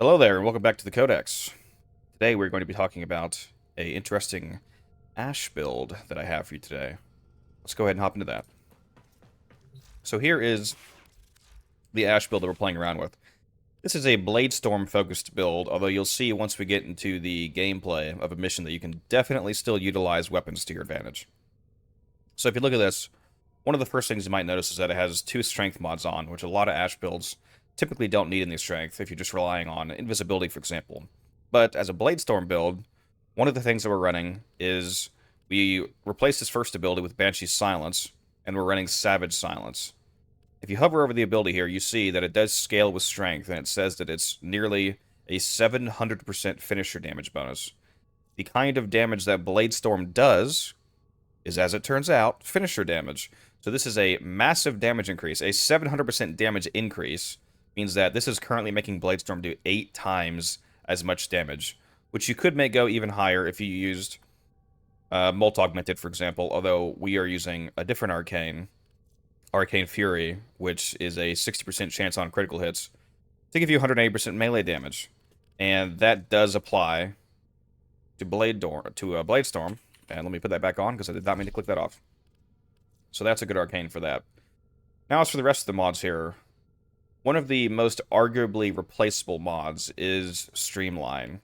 Hello there, and welcome back to the Codex. Today we're going to be talking about a interesting ash build that I have for you today. Let's go ahead and hop into that. So here is the ash build that we're playing around with. This is a Bladestorm focused build, although you'll see once we get into the gameplay of a mission that you can definitely still utilize weapons to your advantage. So if you look at this, one of the first things you might notice is that it has two strength mods on, which a lot of ash builds typically don't need any strength if you're just relying on invisibility, for example. But as a Bladestorm build, one of the things that we're running is we replaced this first ability with Banshee's Silence, and we're running Savage Silence. If you hover over the ability here, you see that it does scale with strength, and it says that it's nearly a 700% finisher damage bonus. The kind of damage that Bladestorm does is, as it turns out, finisher damage. So this is a massive damage increase. A 700% damage increase means that this is currently making Bladestorm do 8 times as much damage, which you could make go even higher if you used Molt Augmented, for example, although we are using a different arcane, Arcane Fury, which is a 60% chance on critical hits, to give you 180% melee damage. And that does apply to Bladestorm. And let me put that back on, because I did not mean to click that off. So that's a good arcane for that. Now as for the rest of the mods here, one of the most arguably replaceable mods is Streamline.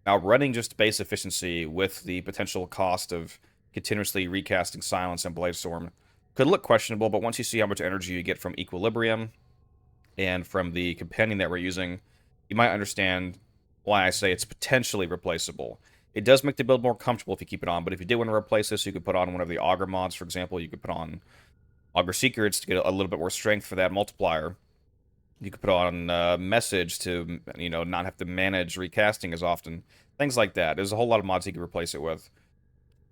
Now, running just base efficiency with the potential cost of continuously recasting Silence and Bladestorm could look questionable, but once you see how much energy you get from Equilibrium and from the companion that we're using, you might understand why I say it's potentially replaceable. It does make the build more comfortable if you keep it on, but if you did want to replace this, you could put on one of the Augur mods, for example. You could put on Augur Secrets to get a little bit more strength for that multiplier. You could put on Message to, not have to manage recasting as often. Things like that. There's a whole lot of mods you can replace it with.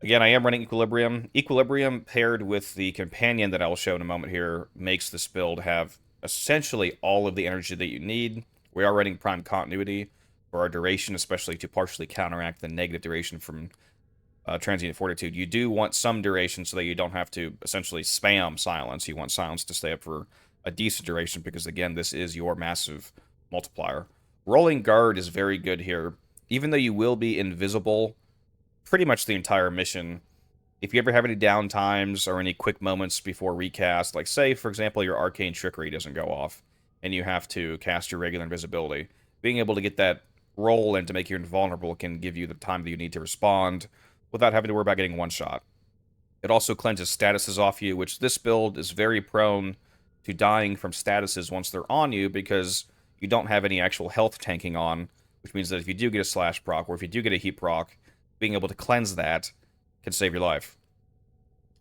Again, I am running Equilibrium. Equilibrium paired with the companion that I will show in a moment here makes this build have essentially all of the energy that you need. We are running Prime Continuity for our duration, especially to partially counteract the negative duration from Transient Fortitude. You do want some duration so that you don't have to essentially spam Silence. You want Silence to stay up for a decent duration because, again, this is your massive multiplier. Rolling Guard is very good here. Even though you will be invisible pretty much the entire mission, if you ever have any downtimes or any quick moments before recast, like say, for example, your Arcane Trickery doesn't go off and you have to cast your regular invisibility, being able to get that roll in to make you invulnerable can give you the time that you need to respond without having to worry about getting one shot. It also cleanses statuses off you, which this build is very prone to dying from statuses once they're on you because you don't have any actual health tanking on, which means that if you do get a slash proc or if you do get a heat proc, being able to cleanse that can save your life.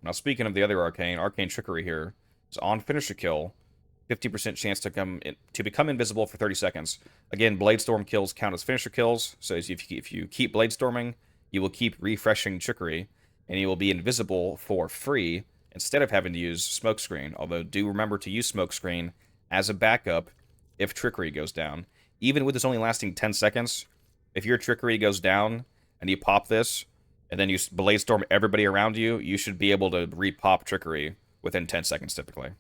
Now, speaking of the other arcane, Arcane Trickery here is on finisher kill, 50% chance to become invisible for 30 seconds. Again, Bladestorm kills count as finisher kills, so if you keep Bladestorming, you will keep refreshing Trickery, and you will be invisible for free instead of having to use Smokescreen, although do remember to use Smokescreen as a backup if Trickery goes down. Even with this only lasting 10 seconds, if your Trickery goes down and you pop this, and then you Bladestorm everybody around you, you should be able to repop Trickery within 10 seconds typically.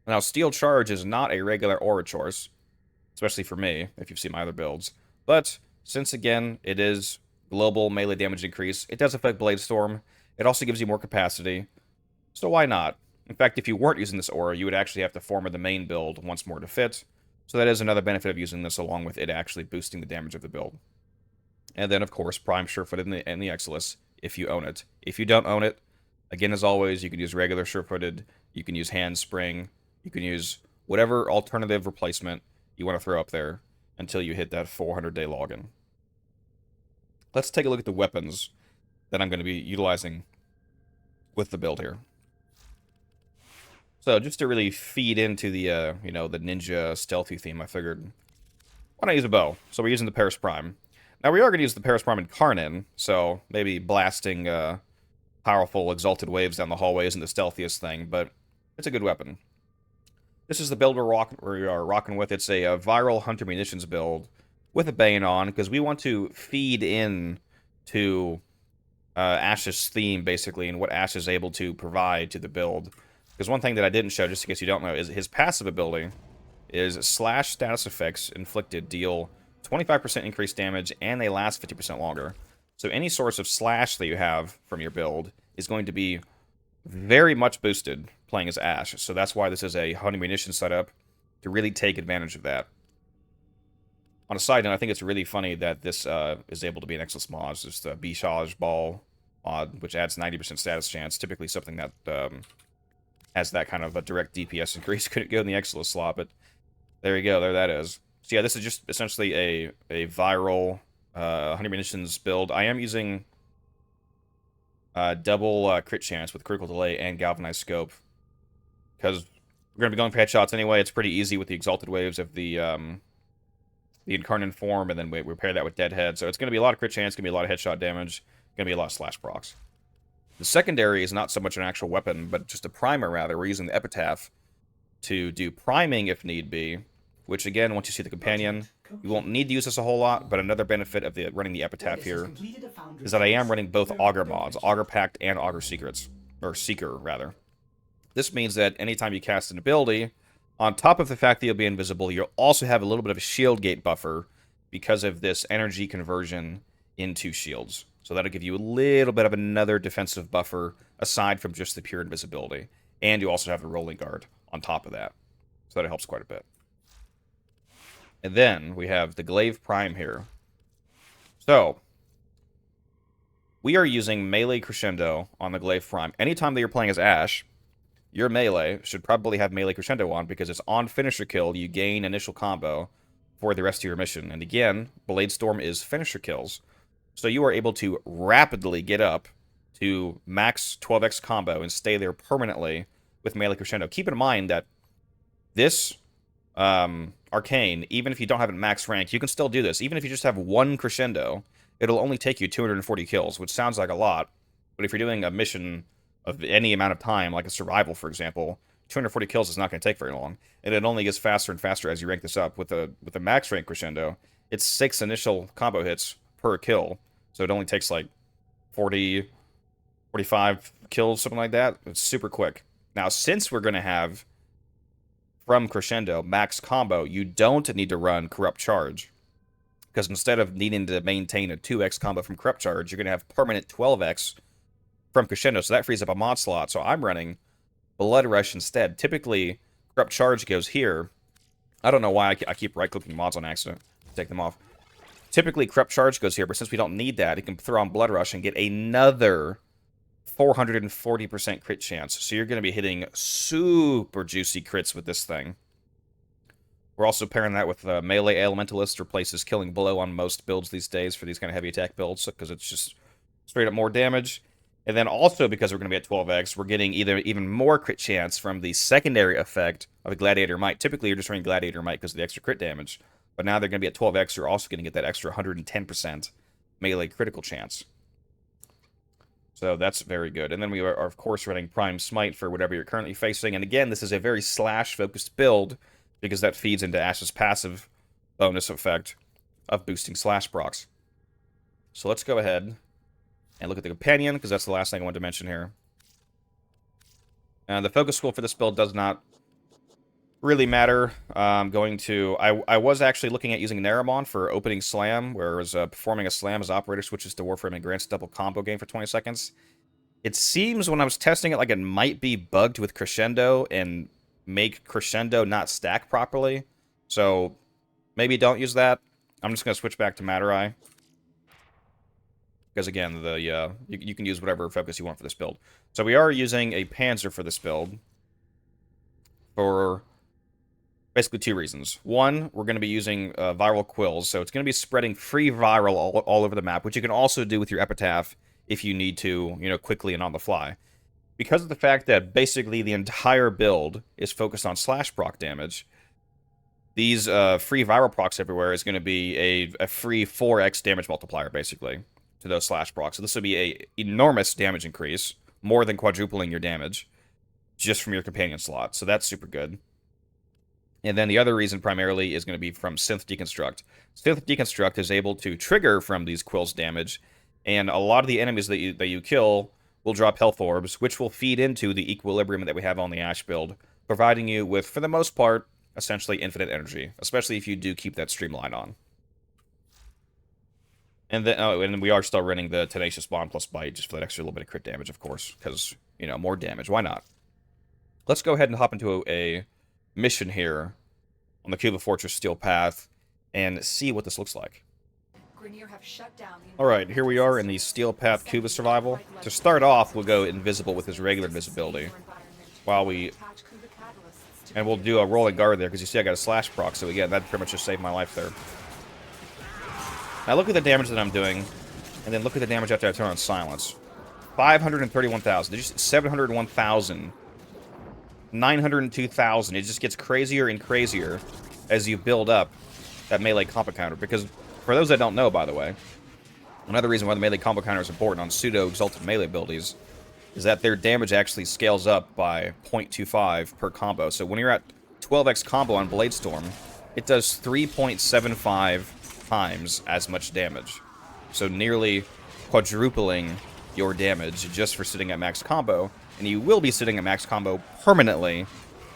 Now, Steel Charge is not a regular aura choice, especially for me, if you've seen my other builds, but since, again, it is global melee damage increase, it does affect Bladestorm. It also gives you more capacity, so why not? In fact, if you weren't using this aura, you would actually have to form the main build once more to fit. So that is another benefit of using this, along with it actually boosting the damage of the build. And then, of course, Prime Surefooted and the Exilus, if you own it. If you don't own it, again, as always, you can use regular Surefooted, you can use Handspring, you can use whatever alternative replacement you want to throw up there until you hit that 400-day login. Let's take a look at the weapons that I'm going to be utilizing with the build here. So just to really feed into the, the ninja stealthy theme, I figured, why not use a bow? So we're using the Paris Prime. Now we are going to use the Paris Prime Incarnate, so maybe blasting powerful exalted waves down the hallway isn't the stealthiest thing, but it's a good weapon. This is the build we are rocking with. It's a viral hunter munitions build with a Bane on, because we want to feed in to Ash's theme, basically, and what Ash is able to provide to the build. Because one thing that I didn't show, just in case you don't know, is his passive ability is slash status effects inflicted deal 25% increased damage, and they last 50% longer. So any source of slash that you have from your build is going to be very much boosted playing as Ash. So that's why this is a honey munition setup, to really take advantage of that. On a side note, I think it's really funny that this is able to be an excellent mod. It's just a Bishaj Ball mod, which adds 90% status chance. Typically something that has that kind of a direct DPS increase. Couldn't go in the Exilus slot, but there you go. There that is. So yeah, this is just essentially a viral honey munitions build. I am using double crit chance with critical delay and galvanized scope, because we're going to be going for headshots anyway. It's pretty easy with the exalted waves of the incarnate form, and then we pair that with deadhead. So it's going to be a lot of crit chance, going to be a lot of headshot damage, going to be a lot of slash procs. The secondary is not so much an actual weapon, but just a primer rather. We're using the Epitaph to do priming if need be, which again, once you see the companion, you won't need to use this a whole lot, but another benefit of running the Epitaph here is that I am running both Augur mods, Augur Pact and Augur Secrets, or Seeker, rather. This means that anytime you cast an ability, on top of the fact that you'll be invisible, you'll also have a little bit of a shield gate buffer because of this energy conversion into shields. So that'll give you a little bit of another defensive buffer aside from just the pure invisibility. And you also have the rolling guard on top of that. So that helps quite a bit. And then we have the Glaive Prime here. So we are using melee crescendo on the Glaive Prime. Anytime that you're playing as Ash, your melee should probably have melee crescendo on, because it's on finisher kill, you gain initial combo for the rest of your mission. And again, Blade Storm is finisher kills. So you are able to rapidly get up to max 12x combo and stay there permanently with melee crescendo. Keep in mind that this arcane, even if you don't have it max rank, you can still do this. Even if you just have one crescendo, it'll only take you 240 kills, which sounds like a lot. But if you're doing a mission of any amount of time, like a survival, for example, 240 kills is not going to take very long. And it only gets faster and faster as you rank this up. With a max rank crescendo, it's 6 initial combo hits per kill. So it only takes like 40, 45 kills, something like that. It's super quick. Now, since we're going to have from crescendo max combo, you don't need to run corrupt charge, because instead of needing to maintain a 2x combo from corrupt charge, you're going to have permanent 12x from crescendo, so that frees up a mod slot. So I'm running Blood Rush instead. Typically, corrupt charge goes here. I don't know why I keep right-clicking mods on accident. Take them off. Typically, corrupt charge goes here, but since we don't need that, you can throw on Blood Rush and get another 440% crit chance. So you're going to be hitting super juicy crits with this thing. We're also pairing that with melee elementalist, replaces killing blow on most builds these days for these kind of heavy attack builds, because it's just straight up more damage. And then also, because we're going to be at 12x, we're getting even more crit chance from the secondary effect of a Gladiator Might. Typically, you're just running Gladiator Might because of the extra crit damage. But now they're going to be at 12x, you're also going to get that extra 110% melee critical chance. So that's very good. And then we are, of course, running Prime Smite for whatever you're currently facing. And again, this is a very slash-focused build, because that feeds into Ash's passive bonus effect of boosting slash procs. So let's go ahead and look at the companion, because that's the last thing I wanted to mention here. The focus school for this build does not really matter. I was actually looking at using Naramon for opening slam, whereas performing a slam as operator switches to Warframe and grants double combo gain for 20 seconds. It seems when I was testing it like it might be bugged with crescendo and make crescendo not stack properly. So maybe don't use that. I'm just going to switch back to Matter Eye, because again, you can use whatever focus you want for this build. So we are using a Panzer for this build for basically 2 reasons. One, we're going to be using viral quills, so it's going to be spreading free viral all over the map, which you can also do with your Epitaph if you need to, quickly and on the fly. Because of the fact that basically the entire build is focused on slash proc damage, these free viral procs everywhere is going to be a free 4x damage multiplier, basically, to those slash procs. So this will be a enormous damage increase, more than quadrupling your damage, just from your companion slot. So that's super good. And then the other reason primarily is going to be from Synth Deconstruct. Synth Deconstruct is able to trigger from these quills damage, and a lot of the enemies that you kill will drop health orbs, which will feed into the equilibrium that we have on the Ash build, providing you with, for the most part, essentially infinite energy, especially if you do keep that streamline on. And then, oh, and we are still running the Tenacious Bond plus Bite, just for that extra little bit of crit damage, of course, because, you know, more damage. Why not? Let's go ahead and hop into a mission here on the Cuba Fortress Steel Path and see what this looks like. Alright, here we are in the Steel Path Cuba Survival. To start off, we'll go invisible with his regular invisibility. And we'll do a rolling guard there, because you see I got a slash proc, so again, that pretty much just saved my life there. Now look at the damage that I'm doing, and then look at the damage after I turn on silence. 531,000. Did you see 701,000? 902,000. It just gets crazier and crazier as you build up that melee combo counter. Because, for those that don't know, by the way, another reason why the melee combo counter is important on pseudo-exalted melee abilities is that their damage actually scales up by 0.25 per combo. So when you're at 12x combo on Bladestorm, it does 3.75 times as much damage. So nearly quadrupling your damage just for sitting at max combo. And you will be sitting at max combo permanently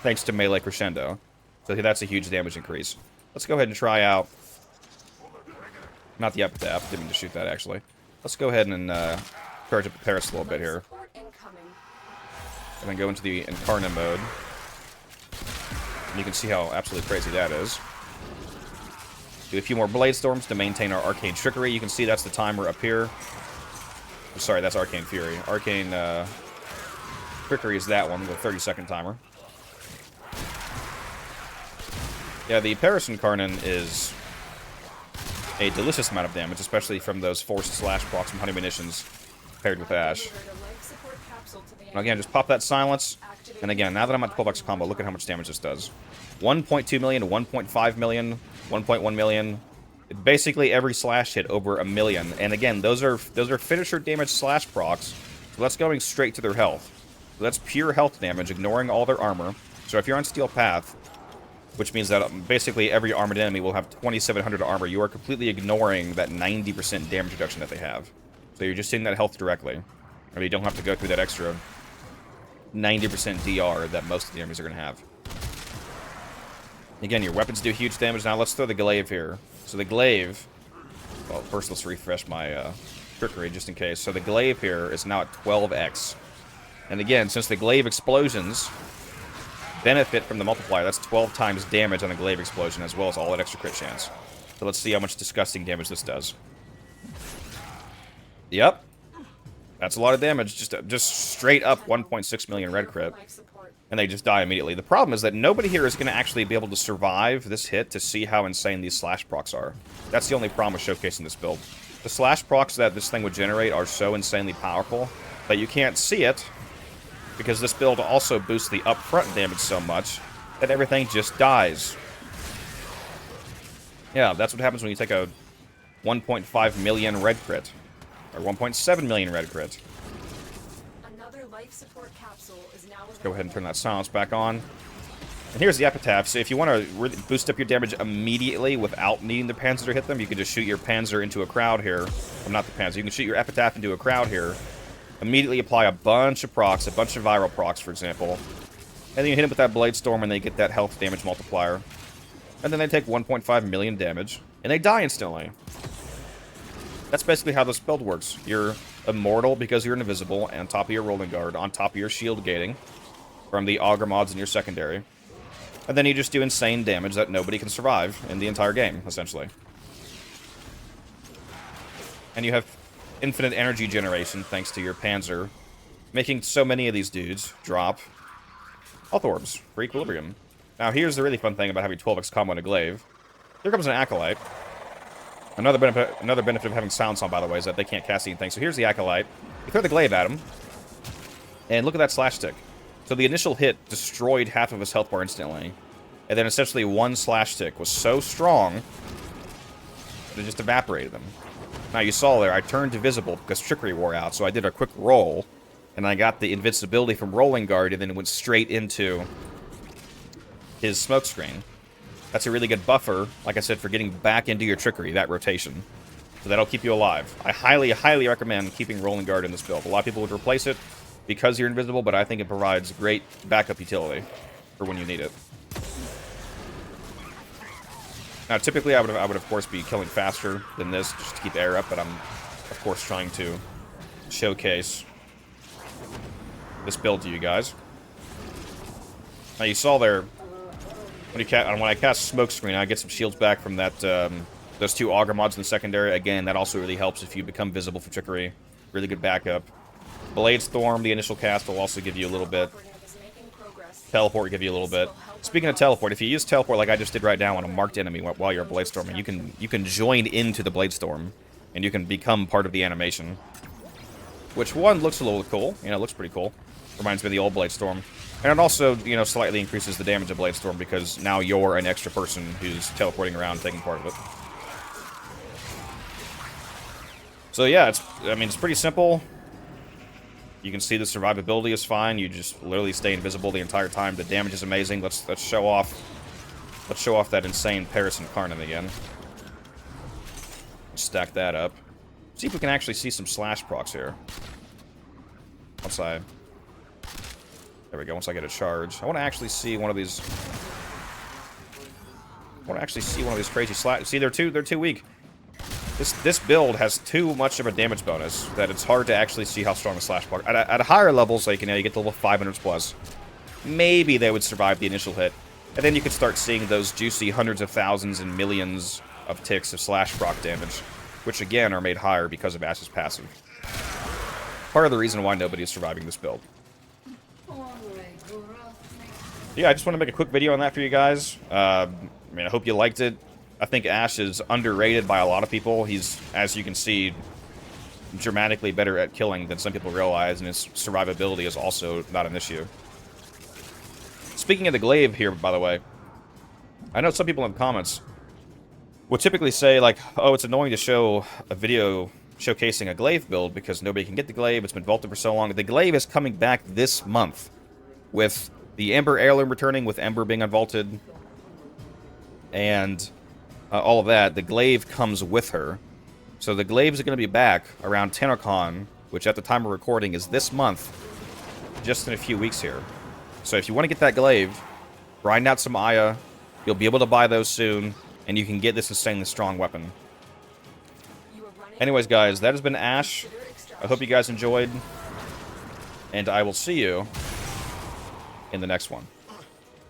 thanks to Melee Crescendo. So that's a huge damage increase. Let's go ahead and try out... Not the Epitaph. Didn't mean to shoot that, actually. Let's go ahead and charge up the Paris a little bit here. And then go into the Incarna mode. And you can see how absolutely crazy that is. Do a few more Blade Storms to maintain our Arcane Trickery. You can see that's the timer up here. Oh, sorry, that's Arcane Fury. Arcane Trickery is that one, the 30-second timer. Yeah, the Paris Incarnon is a delicious amount of damage, especially from those forced slash procs from Honey Munitions paired with Ash. And again, just pop that silence. And again, now that I'm at 12x combo, look at how much damage this does. 1.2 million, 1.5 million, 1.1 million. Basically every slash hit over 1 million. And again, those are finisher damage slash procs. So that's going straight to their health. So that's pure health damage, ignoring all their armor. So if you're on Steel Path, which means that basically every armored enemy will have 2,700 armor, you are completely ignoring that 90% damage reduction that they have. So you're just seeing that health directly. Or you don't have to go through that extra 90% DR that most of the enemies are going to have. Again, your weapons do huge damage. Now let's throw the Glaive here. So the Glaive... Well, first let's refresh my trickery just in case. So the Glaive here is now at 12x. And again, since the Glaive explosions benefit from the multiplier, that's 12 times damage on the Glaive explosion, as well as all that extra crit chance. So let's see how much disgusting damage this does. Yep. That's a lot of damage. Just straight up 1.6 million red crit. And they just die immediately. The problem is that nobody here is going to actually be able to survive this hit to see how insane these slash procs are. That's the only problem with showcasing this build. The slash procs that this thing would generate are so insanely powerful that you can't see it, because this build also boosts the upfront damage so much that everything just dies. Yeah, that's what happens when you take a 1.5 million red crit. Or 1.7 million red crit. Another life support capsule is now. Let's go ahead and turn that silence back on. And here's the Epitaph. So if you want to really boost up your damage immediately without needing the Panzer to hit them, you can just shoot your Panzer into a crowd here. Well, not the Panzer. You can shoot your Epitaph into a crowd here. Immediately apply a bunch of procs, a bunch of viral procs, for example. And then you hit them with that Blade Storm and they get that health damage multiplier. And then they take 1.5 million damage. And they die instantly. That's basically how this build works. You're immortal because you're invisible, and on top of your rolling guard, on top of your shield gating from the auger mods in your secondary. And then you just do insane damage that nobody can survive in the entire game, essentially. And you have infinite energy generation thanks to your Panzer, making so many of these dudes drop health orbs for equilibrium. Now here's the really fun thing about having 12x combo on a Glaive. Here comes an Acolyte. Another benefit of having silence on, by the way, is that they can't cast anything. So here's the Acolyte. You throw the Glaive at him, and look at that slash stick. So the initial hit destroyed half of his health bar instantly, and then essentially one slash stick was so strong that it just evaporated them. Now you saw there, I turned invisible because trickery wore out, so I did a quick roll, and I got the invincibility from rolling guard, and then it went straight into his smoke screen. That's a really good buffer, like I said, for getting back into your trickery, that rotation. So that'll keep you alive. I highly, highly recommend keeping rolling guard in this build. A lot of people would replace it because you're invisible, but I think it provides great backup utility for when you need it. Now, typically, I would of course be killing faster than this just to keep air up, but I'm of course trying to showcase this build to you guys. Now, you saw there when I cast Smoke Screen, I get some shields back from that those 2 Augur mods in the secondary. Again, that also really helps if you become visible for trickery. Really good backup. Blade Storm, the initial cast, will also give you a little bit. Teleport will give you a little bit. Speaking of teleport, if you use teleport like I just did right now on a marked enemy while you're Blade Storming, you can join into the Blade Storm, and you can become part of the animation. Which, one, looks a little cool. You know, it looks pretty cool. Reminds me of the old Blade Storm. And it also, you know, slightly increases the damage of Blade Storm because now you're an extra person who's teleporting around taking part of it. So yeah, it's pretty simple. You can see the survivability is fine. You just literally stay invisible the entire time. The damage is amazing. Let's show off that insane Paris Incarnate again. Stack that up. See if we can actually see some slash procs here. There we go. Once I get a charge, I want to actually see one of these. Crazy slash. See, they're too weak. This build has too much of a damage bonus that it's hard to actually see how strong the slash block. At higher levels, like, you know, you get to level 500s plus, maybe they would survive the initial hit, and then you could start seeing those juicy hundreds of thousands and millions of ticks of slash proc damage, which again are made higher because of Ash's passive. Part of the reason why nobody is surviving this build. Yeah, I just want to make a quick video on that for you guys. I hope you liked it. I think Ash is underrated by a lot of people. He's, as you can see, dramatically better at killing than some people realize, and his survivability is also not an issue. Speaking of the glaive here, by the way, I know some people in the comments would typically say, like, oh, it's annoying to show a video showcasing a glaive build because nobody can get the glaive. It's been vaulted for so long. The glaive is coming back this month with the Ember heirloom returning, with Ember being unvaulted, and all of that. The glaive comes with her. So the glaives are going to be back around TennoCon, which at the time of recording is this month, just in a few weeks here. So if you want to get that glaive, grind out some Aya, you'll be able to buy those soon, and you can get this insanely strong weapon. Anyways, guys, that has been Ash. I hope you guys enjoyed, and I will see you in the next one.